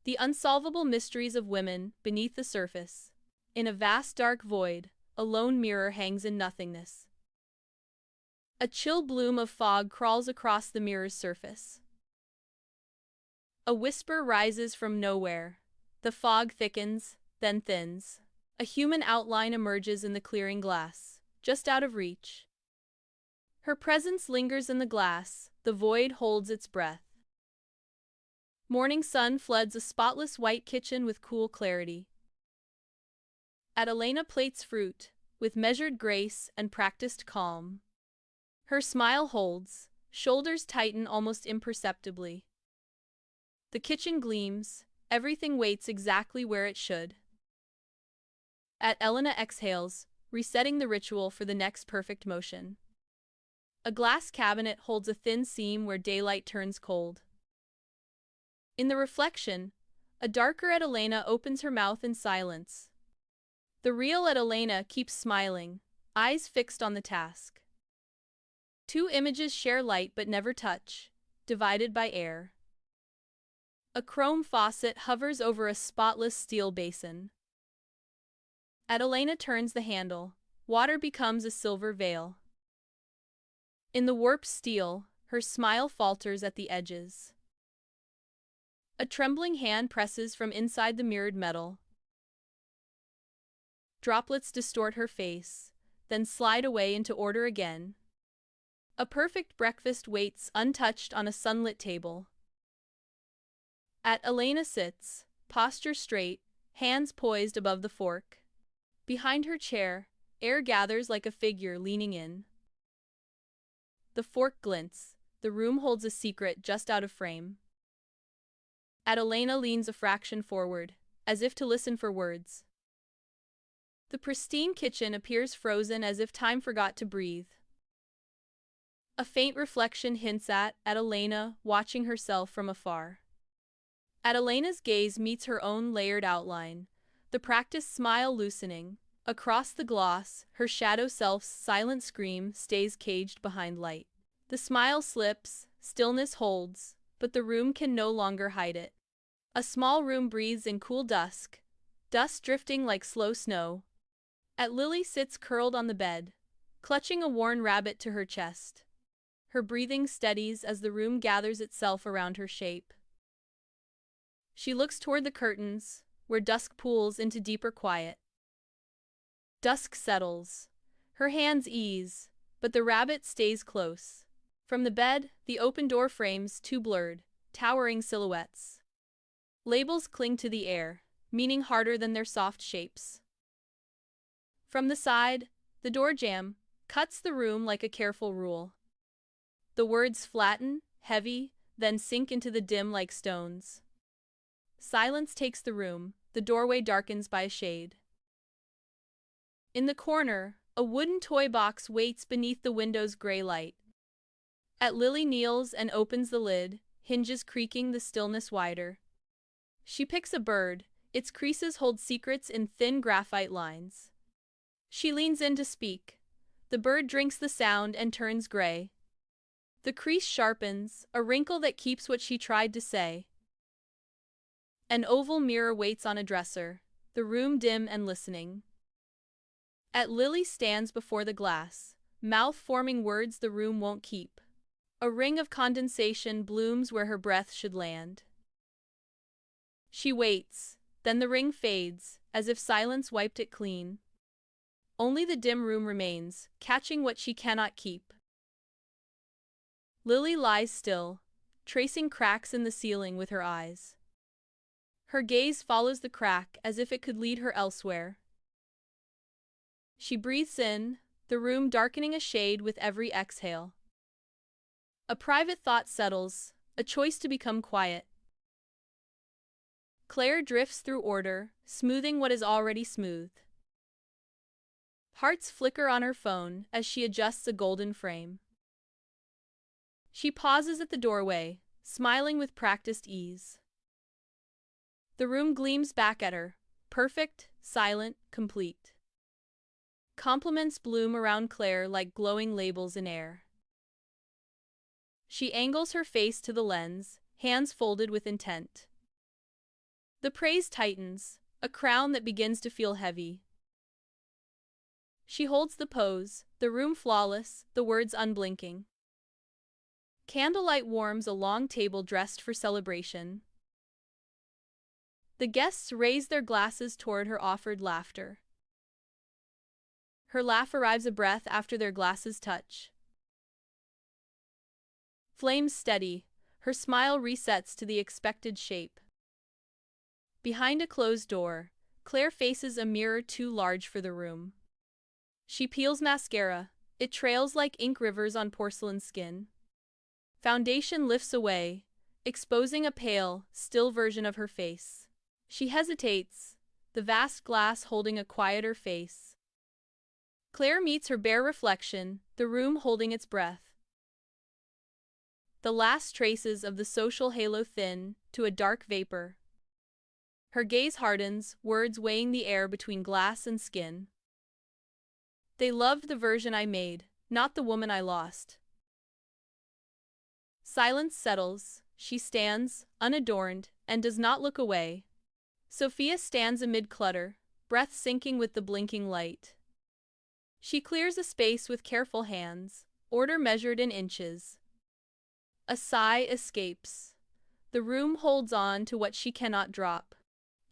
The unsolvable mysteries of women beneath the surface. In a vast dark void, a lone mirror hangs in nothingness. A chill bloom of fog crawls across the mirror's surface. A whisper rises from nowhere. The fog thickens, then thins. A human outline emerges in the clearing glass, just out of reach. Her presence lingers in the glass, the void holds its breath. Morning sun floods a spotless white kitchen with cool clarity. Adelena plates fruit, with measured grace and practiced calm. Her smile holds, shoulders tighten almost imperceptibly. The kitchen gleams, everything waits exactly where it should. Adelena exhales, resetting the ritual for the next perfect motion. A glass cabinet holds a thin seam where daylight turns cold. In the reflection, a darker Adelena opens her mouth in silence. The real Adelena keeps smiling, eyes fixed on the task. Two images share light but never touch, divided by air. A chrome faucet hovers over a spotless steel basin. Adelena turns the handle. Water becomes a silver veil. In the warped steel, her smile falters at the edges. A trembling hand presses from inside the mirrored metal. Droplets distort her face, then slide away into order again. A perfect breakfast waits untouched on a sunlit table. Adelena sits, posture straight, hands poised above the fork. Behind her chair, air gathers like a figure leaning in. The fork glints, the room holds a secret just out of frame. Adelena leans a fraction forward, as if to listen for words. The pristine kitchen appears frozen as if time forgot to breathe. A faint reflection hints at Adelena watching herself from afar. Adelena's gaze meets her own layered outline, the practiced smile loosening. Across the gloss, her shadow self's silent scream stays caged behind light. The smile slips, stillness holds, but the room can no longer hide it. A small room breathes in cool dusk, dust drifting like slow snow. Lily sits curled on the bed, clutching a worn rabbit to her chest. Her breathing steadies as the room gathers itself around her shape. She looks toward the curtains, where dusk pools into deeper quiet. Dusk settles. Her hands ease, but the rabbit stays close. From the bed, the open door frames two blurred, towering silhouettes. Labels cling to the air, meaning harder than their soft shapes. From the side, the door jamb cuts the room like a careful rule. The words flatten, heavy, then sink into the dim like stones. Silence takes the room, the doorway darkens by a shade. In the corner, a wooden toy box waits beneath the window's gray light. Lily kneels and opens the lid, hinges creaking the stillness wider. She picks a bird, its creases hold secrets in thin graphite lines. She leans in to speak. The bird drinks the sound and turns gray. The crease sharpens, a wrinkle that keeps what she tried to say. An oval mirror waits on a dresser, the room dim and listening. Lily stands before the glass, mouth forming words the room won't keep. A ring of condensation blooms where her breath should land. She waits, then the ring fades, as if silence wiped it clean. Only the dim room remains, catching what she cannot keep. Lily lies still, tracing cracks in the ceiling with her eyes. Her gaze follows the crack as if it could lead her elsewhere. She breathes in, the room darkening a shade with every exhale. A private thought settles, a choice to become quiet. Claire drifts through order, smoothing what is already smooth. Hearts flicker on her phone as she adjusts a golden frame. She pauses at the doorway, smiling with practiced ease. The room gleams back at her, perfect, silent, complete. Compliments bloom around Claire like glowing labels in air. She angles her face to the lens, hands folded with intent. The praise tightens, a crown that begins to feel heavy. She holds the pose, the room flawless, the words unblinking. Candlelight warms a long table dressed for celebration. The guests raise their glasses toward her offered laughter. Her laugh arrives a breath after their glasses touch. Flames steady, her smile resets to the expected shape. Behind a closed door, Claire faces a mirror too large for the room. She peels mascara, it trails like ink rivers on porcelain skin. Foundation lifts away, exposing a pale, still version of her face. She hesitates, the vast glass holding a quieter face. Claire meets her bare reflection, the room holding its breath. The last traces of the social halo thin to a dark vapor. Her gaze hardens, words weighing the air between glass and skin. They loved the version I made, not the woman I lost. Silence settles, she stands, unadorned, and does not look away. Sophia stands amid clutter, breath sinking with the blinking light. She clears a space with careful hands, order measured in inches. A sigh escapes. The room holds on to what she cannot drop.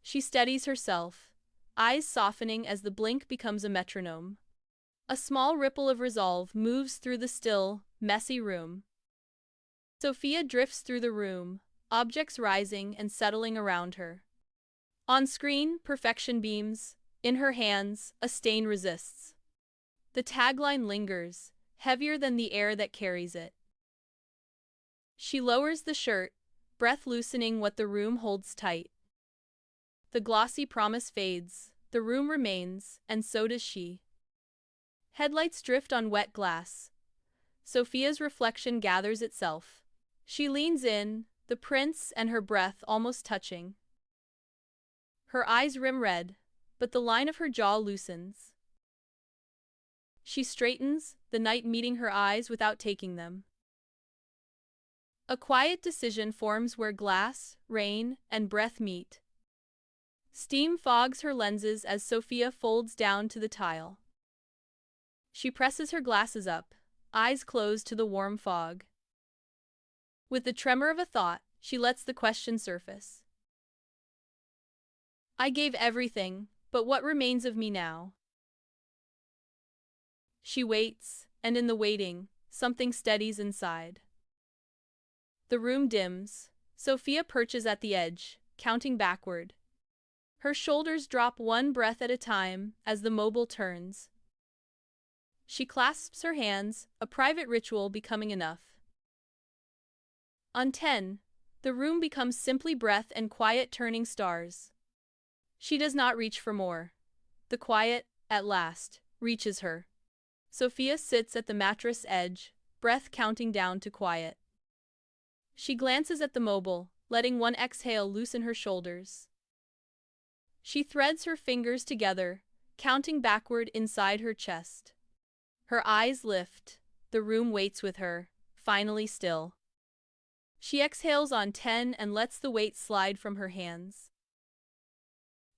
She steadies herself, eyes softening as the blink becomes a metronome. A small ripple of resolve moves through the still, messy room. Sophia drifts through the room, objects rising and settling around her. On screen, perfection beams. In her hands, a stain resists. The tagline lingers, heavier than the air that carries it. She lowers the shirt, breath loosening what the room holds tight. The glossy promise fades, the room remains, and so does she. Headlights drift on wet glass. Sophia's reflection gathers itself. She leans in, the prince and her breath almost touching. Her eyes rim red, but the line of her jaw loosens. She straightens, the night meeting her eyes without taking them. A quiet decision forms where glass, rain, and breath meet. Steam fogs her lenses as Sophia folds down to the tile. She presses her glasses up, eyes closed to the warm fog. With the tremor of a thought, she lets the question surface. I gave everything, but what remains of me now? She waits, and in the waiting, something steadies inside. The room dims. Sophia perches at the edge, counting backward. Her shoulders drop one breath at a time as the mobile turns. She clasps her hands, a private ritual becoming enough. On 10, the room becomes simply breath and quiet turning stars. She does not reach for more. The quiet, at last, reaches her. Sophia sits at the mattress edge, breath counting down to quiet. She glances at the mobile, letting one exhale loosen her shoulders. She threads her fingers together, counting backward inside her chest. Her eyes lift, the room waits with her, finally still. She exhales on 10 and lets the weight slide from her hands.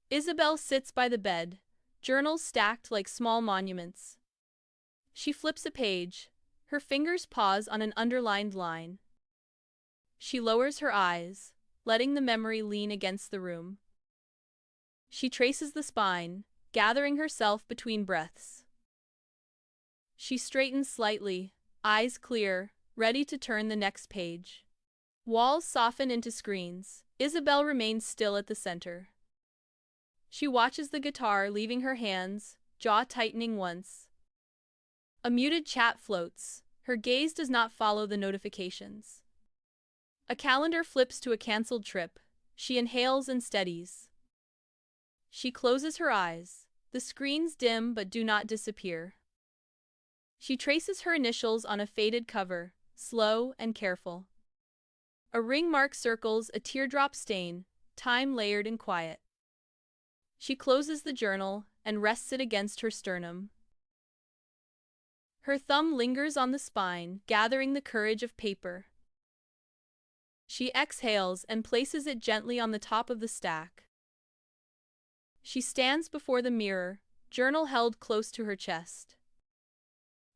Isabel sits by the bed, journals stacked like small monuments. She flips a page, her fingers pause on an underlined line. She lowers her eyes, letting the memory lean against the room. She traces the spine, gathering herself between breaths. She straightens slightly, eyes clear, ready to turn the next page. Walls soften into screens. Isabel remains still at the center. She watches the guitar leaving her hands, jaw tightening once. A muted chat floats. Her gaze does not follow the notifications. A calendar flips to a canceled trip. She inhales and steadies. She closes her eyes. The screens dim but do not disappear. She traces her initials on a faded cover, slow and careful. A ring mark circles a teardrop stain, time layered in quiet. She closes the journal and rests it against her sternum. Her thumb lingers on the spine, gathering the courage of paper. She exhales and places it gently on the top of the stack. She stands before the mirror, journal held close to her chest.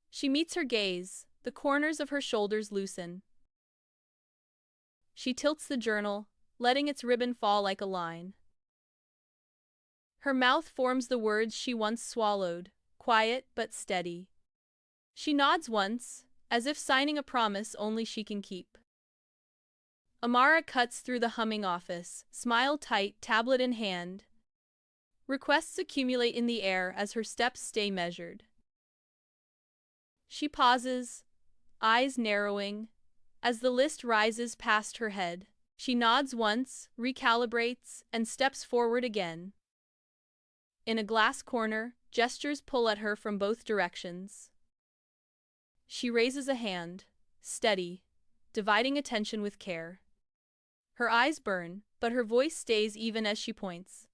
She meets her gaze, the corners of her shoulders loosen. She tilts the journal, letting its ribbon fall like a line. Her mouth forms the words she once swallowed, quiet but steady. She nods once, as if signing a promise only she can keep. Amara cuts through the humming office, smile tight, tablet in hand. Requests accumulate in the air as her steps stay measured. She pauses, eyes narrowing. As the list rises past her head, she nods once, recalibrates, and steps forward again. In a glass corner, gestures pull at her from both directions. She raises a hand, steady, dividing attention with care. Her eyes burn, but her voice stays even as she points.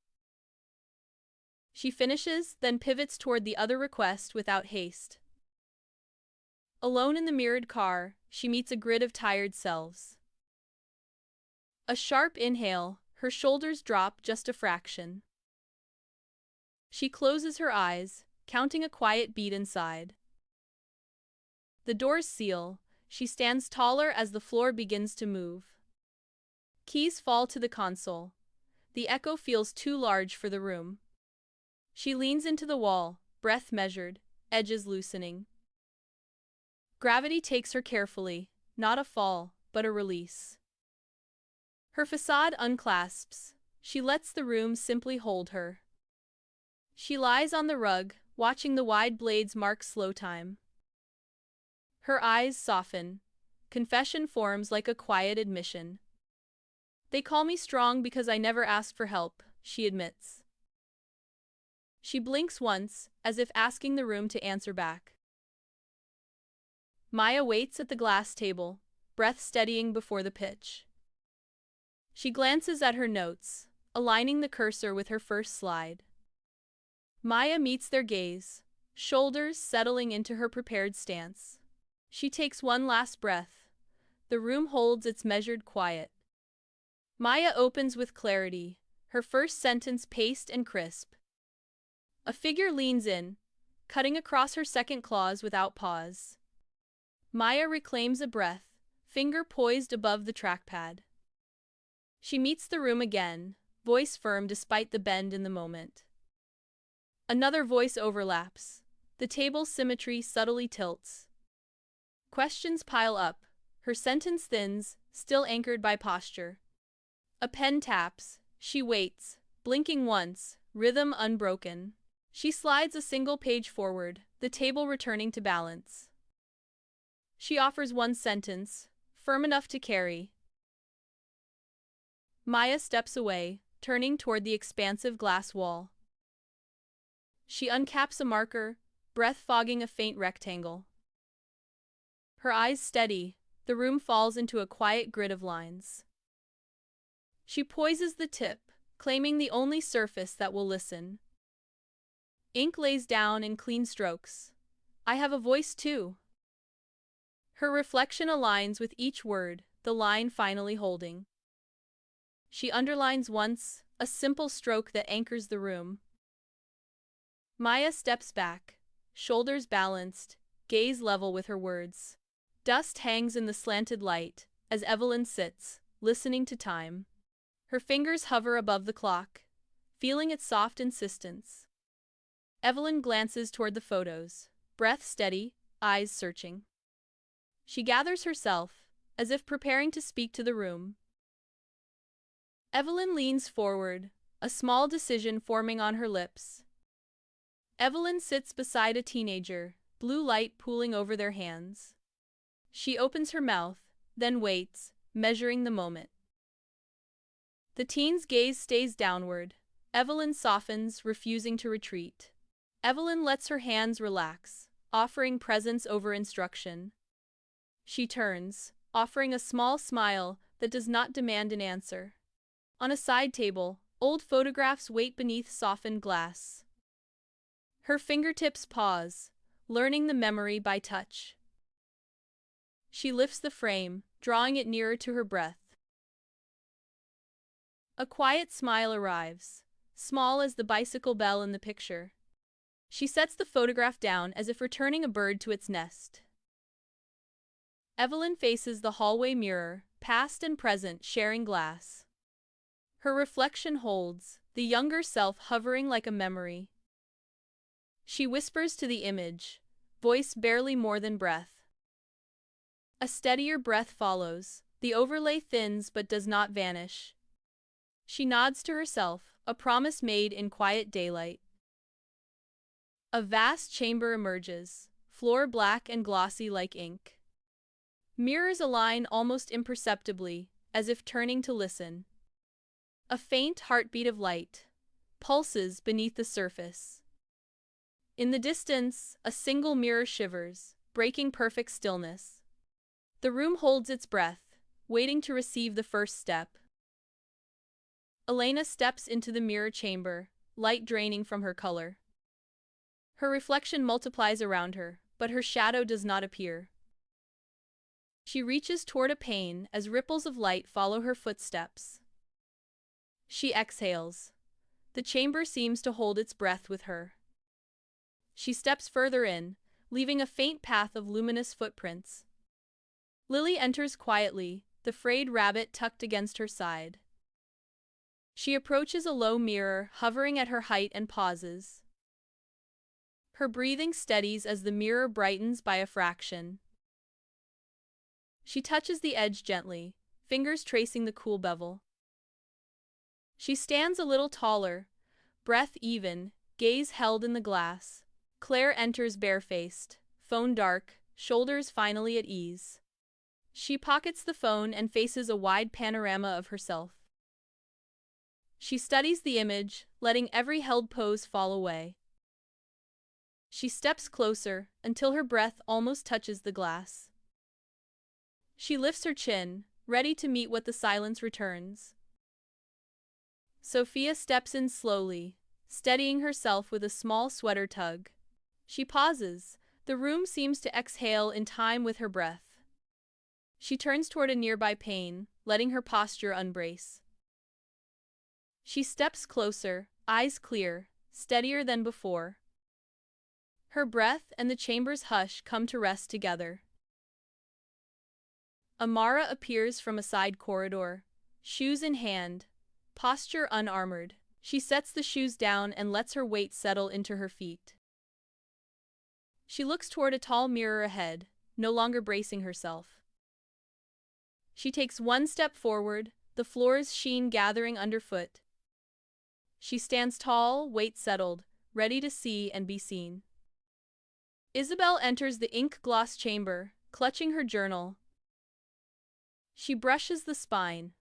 She finishes, then pivots toward the other request without haste. Alone in the mirrored car, she meets a grid of tired selves. A sharp inhale, her shoulders drop just a fraction. She closes her eyes, counting a quiet beat inside. The doors seal, she stands taller as the floor begins to move. Keys fall to the console. The echo feels too large for the room. She leans into the wall, breath measured, edges loosening. Gravity takes her carefully, not a fall, but a release. Her facade unclasps. She lets the room simply hold her. She lies on the rug, watching the wide blades mark slow time. Her eyes soften. Confession forms like a quiet admission. They call me strong because I never asked for help, she admits. She blinks once, as if asking the room to answer back. Maya waits at the glass table, breath steadying before the pitch. She glances at her notes, aligning the cursor with her first slide. Maya meets their gaze, shoulders settling into her prepared stance. She takes one last breath. The room holds its measured quiet. Maya opens with clarity, her first sentence paced and crisp. A figure leans in, cutting across her second clause without pause. Maya reclaims a breath, finger poised above the trackpad. She meets the room again, voice firm despite the bend in the moment. Another voice overlaps. The table's symmetry subtly tilts. Questions pile up. Her sentence thins, still anchored by posture. A pen taps. She waits, blinking once, rhythm unbroken. She slides a single page forward, the table returning to balance. She offers one sentence, firm enough to carry. Maya steps away, turning toward the expansive glass wall. She uncaps a marker, breath fogging a faint rectangle. Her eyes steady, the room falls into a quiet grid of lines. She poises the tip, claiming the only surface that will listen. Ink lays down in clean strokes. I have a voice too. Her reflection aligns with each word, the line finally holding. She underlines once, a simple stroke that anchors the room. Maya steps back, shoulders balanced, gaze level with her words. Dust hangs in the slanted light, as Evelyn sits, listening to time. Her fingers hover above the clock, feeling its soft insistence. Evelyn glances toward the photos, breath steady, eyes searching. She gathers herself, as if preparing to speak to the room. Evelyn leans forward, a small decision forming on her lips. Evelyn sits beside a teenager, blue light pooling over their hands. She opens her mouth, then waits, measuring the moment. The teen's gaze stays downward. Evelyn softens, refusing to retreat. Evelyn lets her hands relax, offering presence over instruction. She turns, offering a small smile that does not demand an answer. On a side table, old photographs wait beneath softened glass. Her fingertips pause, learning the memory by touch. She lifts the frame, drawing it nearer to her breath. A quiet smile arrives, small as the bicycle bell in the picture. She sets the photograph down as if returning a bird to its nest. Evelyn faces the hallway mirror, past and present sharing glass. Her reflection holds, the younger self hovering like a memory. She whispers to the image, voice barely more than breath. A steadier breath follows, the overlay thins but does not vanish. She nods to herself, a promise made in quiet daylight. A vast chamber emerges, floor black and glossy like ink. Mirrors align almost imperceptibly, as if turning to listen. A faint heartbeat of light pulses beneath the surface. In the distance, a single mirror shivers, breaking perfect stillness. The room holds its breath, waiting to receive the first step. Elena steps into the mirror chamber, light draining from her color. Her reflection multiplies around her, but her shadow does not appear. She reaches toward a pane as ripples of light follow her footsteps. She exhales. The chamber seems to hold its breath with her. She steps further in, leaving a faint path of luminous footprints. Lily enters quietly, the frayed rabbit tucked against her side. She approaches a low mirror hovering at her height and pauses. Her breathing steadies as the mirror brightens by a fraction. She touches the edge gently, fingers tracing the cool bevel. She stands a little taller, breath even, gaze held in the glass. Claire enters barefaced, phone dark, shoulders finally at ease. She pockets the phone and faces a wide panorama of herself. She studies the image, letting every held pose fall away. She steps closer, until her breath almost touches the glass. She lifts her chin, ready to meet what the silence returns. Sophia steps in slowly, steadying herself with a small sweater tug. She pauses. The room seems to exhale in time with her breath. She turns toward a nearby pane, letting her posture unbrace. She steps closer, eyes clear, steadier than before. Her breath and the chamber's hush come to rest together. Amara appears from a side corridor, shoes in hand, posture unarmored. She sets the shoes down and lets her weight settle into her feet. She looks toward a tall mirror ahead, no longer bracing herself. She takes one step forward, the floor's sheen gathering underfoot. She stands tall, weight settled, ready to see and be seen. Isabel enters the ink-gloss chamber, clutching her journal. She brushes the spine,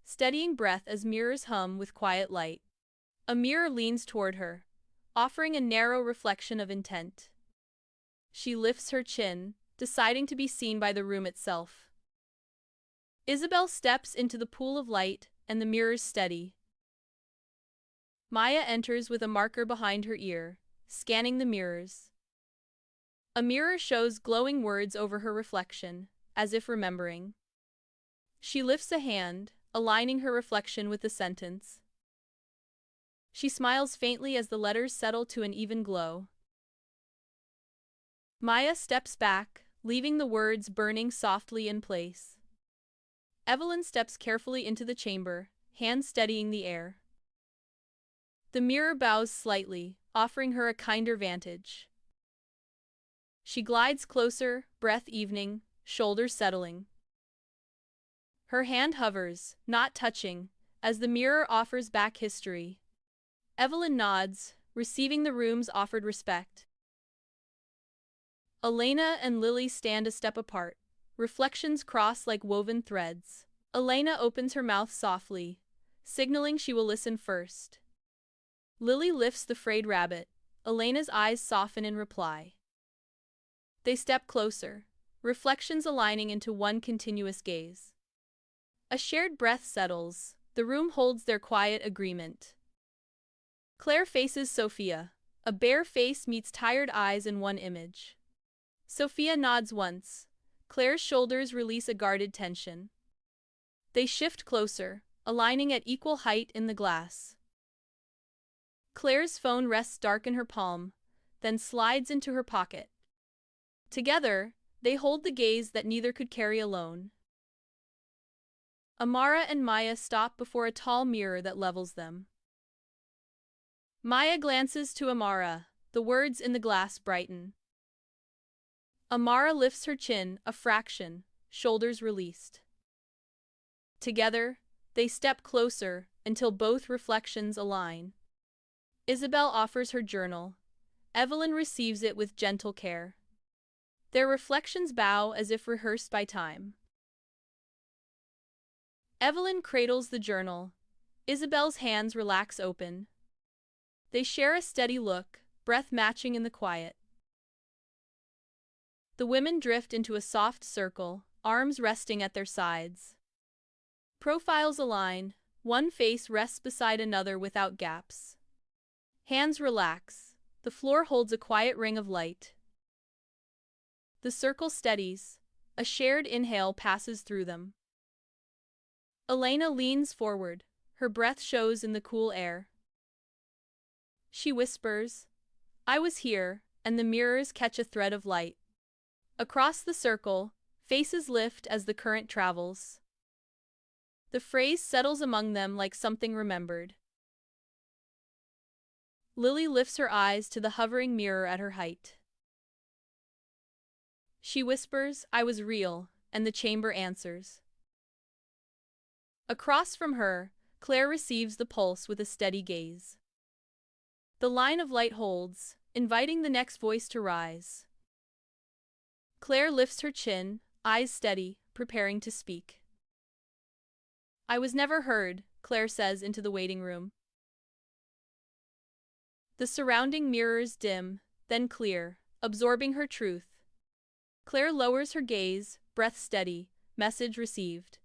steadying breath as mirrors hum with quiet light. A mirror leans toward her, offering a narrow reflection of intent. She lifts her chin, deciding to be seen by the room itself. Isabel steps into the pool of light, and the mirrors steady. Maya enters with a marker behind her ear, scanning the mirrors. A mirror shows glowing words over her reflection, as if remembering. She lifts a hand, aligning her reflection with the sentence. She smiles faintly as the letters settle to an even glow. Maya steps back, leaving the words burning softly in place. Evelyn steps carefully into the chamber, hands steadying the air. The mirror bows slightly, offering her a kinder vantage. She glides closer, breath evening, shoulders settling. Her hand hovers, not touching, as the mirror offers back history. Evelyn nods, receiving the room's offered respect. Elena and Lily stand a step apart, reflections cross like woven threads. Elena opens her mouth softly, signaling she will listen first. Lily lifts the frayed rabbit. Elena's eyes soften in reply. They step closer, reflections aligning into one continuous gaze. A shared breath settles. The room holds their quiet agreement. Claire faces Sophia. A bare face meets tired eyes in one image. Sophia nods once. Claire's shoulders release a guarded tension. They shift closer, aligning at equal height in the glass. Claire's phone rests dark in her palm, then slides into her pocket. Together, they hold the gaze that neither could carry alone. Amara and Maya stop before a tall mirror that levels them. Maya glances to Amara, the words in the glass brighten. Amara lifts her chin a fraction, shoulders released. Together, they step closer until both reflections align. Isabel offers her journal. Evelyn receives it with gentle care. Their reflections bow as if rehearsed by time. Evelyn cradles the journal. Isabel's hands relax open. They share a steady look, breath matching in the quiet. The women drift into a soft circle, arms resting at their sides. Profiles align, one face rests beside another without gaps. Hands relax, the floor holds a quiet ring of light. The circle steadies, a shared inhale passes through them. Elena leans forward, her breath shows in the cool air. She whispers, "I was here," and the mirrors catch a thread of light. Across the circle, faces lift as the current travels. The phrase settles among them like something remembered. Lily lifts her eyes to the hovering mirror at her height. She whispers, "I was real," and the chamber answers. Across from her, Claire receives the pulse with a steady gaze. The line of light holds, inviting the next voice to rise. Claire lifts her chin, eyes steady, preparing to speak. "I was never heard," Claire says into the waiting room. The surrounding mirrors dim, then clear, absorbing her truth. Claire lowers her gaze, breath steady, message received.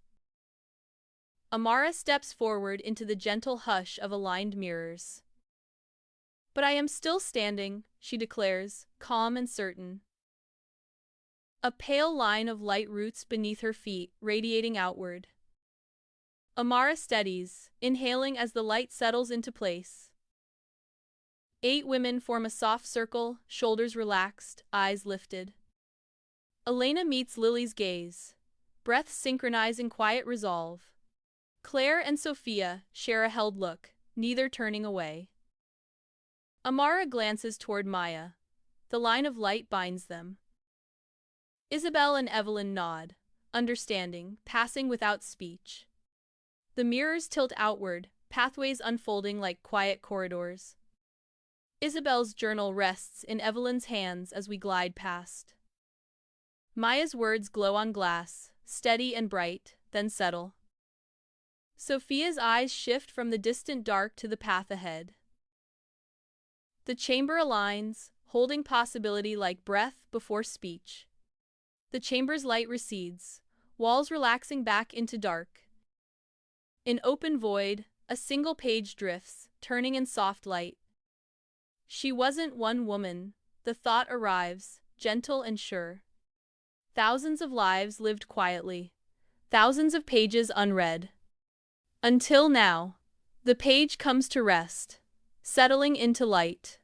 Amara steps forward into the gentle hush of aligned mirrors. "But I am still standing," she declares, calm and certain. A pale line of light roots beneath her feet, radiating outward. Amara steadies, inhaling as the light settles into place. 8 women form a soft circle, shoulders relaxed, eyes lifted. Elena meets Lily's gaze, breath synchronized in quiet resolve. Claire and Sophia share a held look, neither turning away. Amara glances toward Maya. The line of light binds them. Isabel and Evelyn nod, understanding, passing without speech. The mirrors tilt outward, pathways unfolding like quiet corridors. Isabel's journal rests in Evelyn's hands as we glide past. Maya's words glow on glass, steady and bright, then settle. Sophia's eyes shift from the distant dark to the path ahead. The chamber aligns, holding possibility like breath before speech. The chamber's light recedes, walls relaxing back into dark. In open void, a single page drifts, turning in soft light. She wasn't one woman, the thought arrives, gentle and sure. Thousands of lives lived quietly, thousands of pages unread. Until now, the page comes to rest, settling into light.